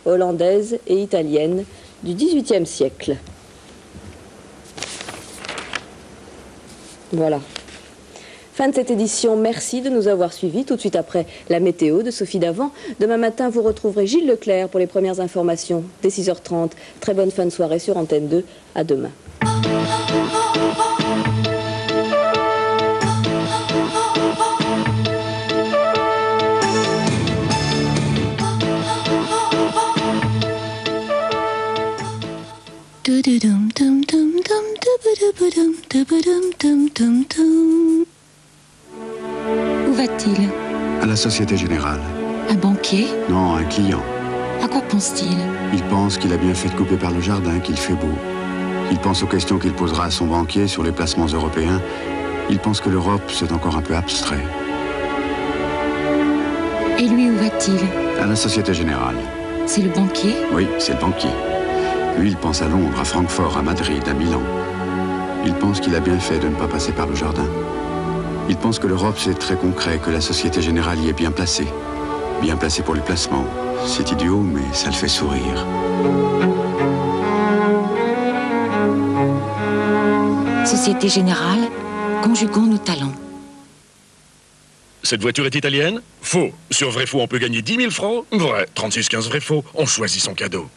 hollandaise et italienne du XVIIIe siècle. Voilà. Fin de cette édition, merci de nous avoir suivis. Tout de suite après la météo de Sophie Davant. Demain matin, vous retrouverez Gilles Leclerc pour les premières informations dès 6h30. Très bonne fin de soirée sur Antenne 2. À demain. Où va-t-il? À la Société Générale. Un banquier? Non, un client. À quoi pense-t-il? Il pense qu'il a bien fait de couper par le jardin, qu'il fait beau. Il pense aux questions qu'il posera à son banquier sur les placements européens. Il pense que l'Europe, c'est encore un peu abstrait. Et lui, où va-t-il? À la Société Générale. C'est le banquier? Oui, c'est le banquier. Lui, il pense à Londres, à Francfort, à Madrid, à Milan. Il pense qu'il a bien fait de ne pas passer par le jardin. Il pense que l'Europe, c'est très concret, que la Société Générale y est bien placée. Bien placée pour les placements. C'est idiot, mais ça le fait sourire. Société Générale, conjuguons nos talents. Cette voiture est italienne? Faux. Sur Vrai Faux, on peut gagner 10 000 francs? Vrai. 36-15 Vrai Faux, on choisit son cadeau.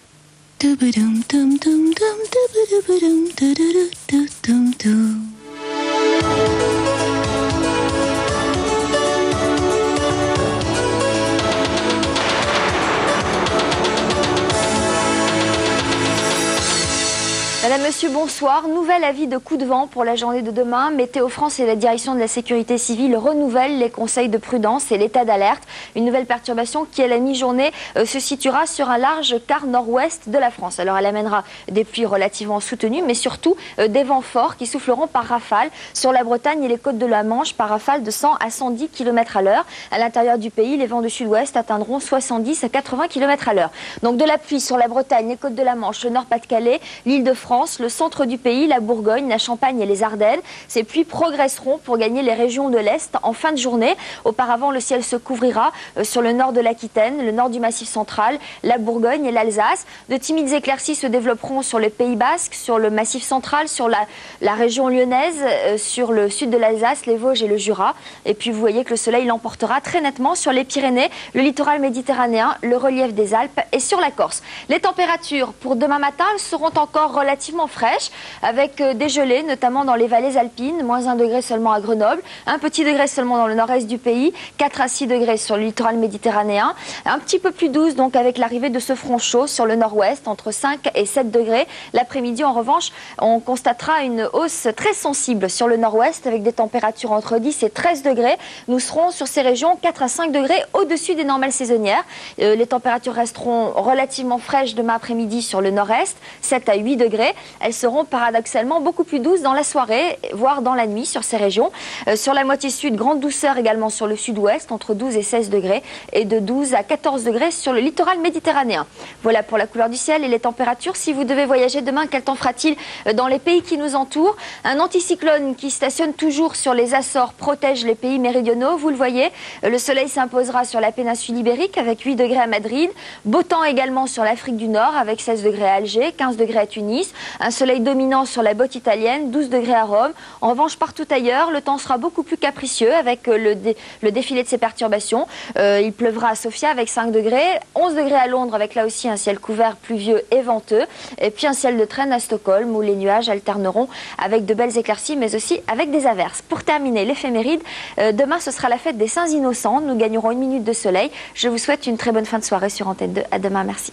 Madame, Monsieur, bonsoir. Nouvel avis de coup de vent pour la journée de demain. Météo France et la direction de la sécurité civile renouvellent les conseils de prudence et l'état d'alerte. Une nouvelle perturbation qui, à la mi-journée, se situera sur un large quart nord-ouest de la France. Alors, elle amènera des pluies relativement soutenues, mais surtout des vents forts qui souffleront par rafale sur la Bretagne et les côtes de la Manche par rafale de 100 à 110 km à l'heure. À l'intérieur du pays, les vents de sud-ouest atteindront 70 à 80 km à l'heure. Donc, de la pluie sur la Bretagne, les côtes de la Manche, le Nord-Pas-de-Calais, l'Île-de-France, le centre du pays, la Bourgogne, la Champagne et les Ardennes. Ces pluies progresseront pour gagner les régions de l'Est en fin de journée. Auparavant, le ciel se couvrira sur le nord de l'Aquitaine, le nord du Massif central, la Bourgogne et l'Alsace. De timides éclaircies se développeront sur le Pays basque, sur le Massif central, sur la région lyonnaise, sur le sud de l'Alsace, les Vosges et le Jura. Et puis vous voyez que le soleil l'emportera très nettement sur les Pyrénées, le littoral méditerranéen, le relief des Alpes et sur la Corse. Les températures pour demain matin seront encore relativement fraîches, avec des gelées, notamment dans les vallées alpines, moins 1 degré seulement à Grenoble, un petit degré seulement dans le nord-est du pays, 4 à 6 degrés sur le littoral méditerranéen, un petit peu plus douce donc avec l'arrivée de ce front chaud sur le nord-ouest, entre 5 et 7 degrés. L'après-midi, en revanche, on constatera une hausse très sensible sur le nord-ouest, avec des températures entre 10 et 13 degrés. Nous serons sur ces régions 4 à 5 degrés au-dessus des normales saisonnières. Les températures resteront relativement fraîches demain après-midi sur le nord-est, 7 à 8 degrés. Elles seront paradoxalement beaucoup plus douces dans la soirée, voire dans la nuit sur ces régions. Sur la moitié sud, grande douceur également sur le sud-ouest, entre 12 et 16 degrés, et de 12 à 14 degrés sur le littoral méditerranéen. Voilà pour la couleur du ciel et les températures. Si vous devez voyager demain, quel temps fera-t-il dans les pays qui nous entourent? Un anticyclone qui stationne toujours sur les Açores protège les pays méridionaux. Vous le voyez, le soleil s'imposera sur la péninsule ibérique avec 8 degrés à Madrid. Beau temps également sur l'Afrique du Nord avec 16 degrés à Alger, 15 degrés à Tunis. Un soleil dominant sur la botte italienne, 12 degrés à Rome. En revanche, partout ailleurs, le temps sera beaucoup plus capricieux avec le défilé de ces perturbations. Il pleuvra à Sofia avec 5 degrés, 11 degrés à Londres avec là aussi un ciel couvert pluvieux et venteux. Et puis un ciel de traîne à Stockholm où les nuages alterneront avec de belles éclaircies mais aussi avec des averses. Pour terminer l'éphéméride, demain ce sera la fête des Saints Innocents. Nous gagnerons 1 minute de soleil. Je vous souhaite une très bonne fin de soirée sur Antenne 2. À demain, merci.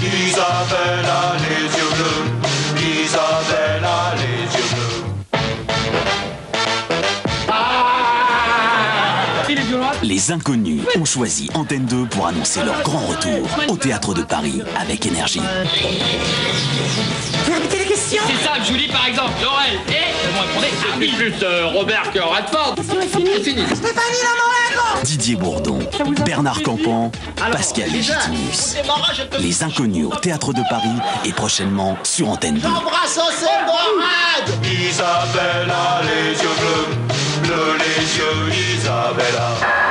Isabelle a les yeux bleus, Isabelle a les yeux bleus. Les Inconnus ont choisi Antenne 2 pour annoncer leur grand retour au Théâtre de Paris avec Énergie. Vous répétez questions. C'est ça, Julie par exemple, Laurel, et vous me répondez Harvey. Plus Robert que Radford. C'est fini. Stéphanie Lamoureux. Didier Bourdon, Bernard Campan, Pascal Légitimus. Les Inconnus au Théâtre de Paris et prochainement sur Antenne 2. Embrassons ces morades. Isabelle a les yeux bleus, bleus les yeux, Isabella.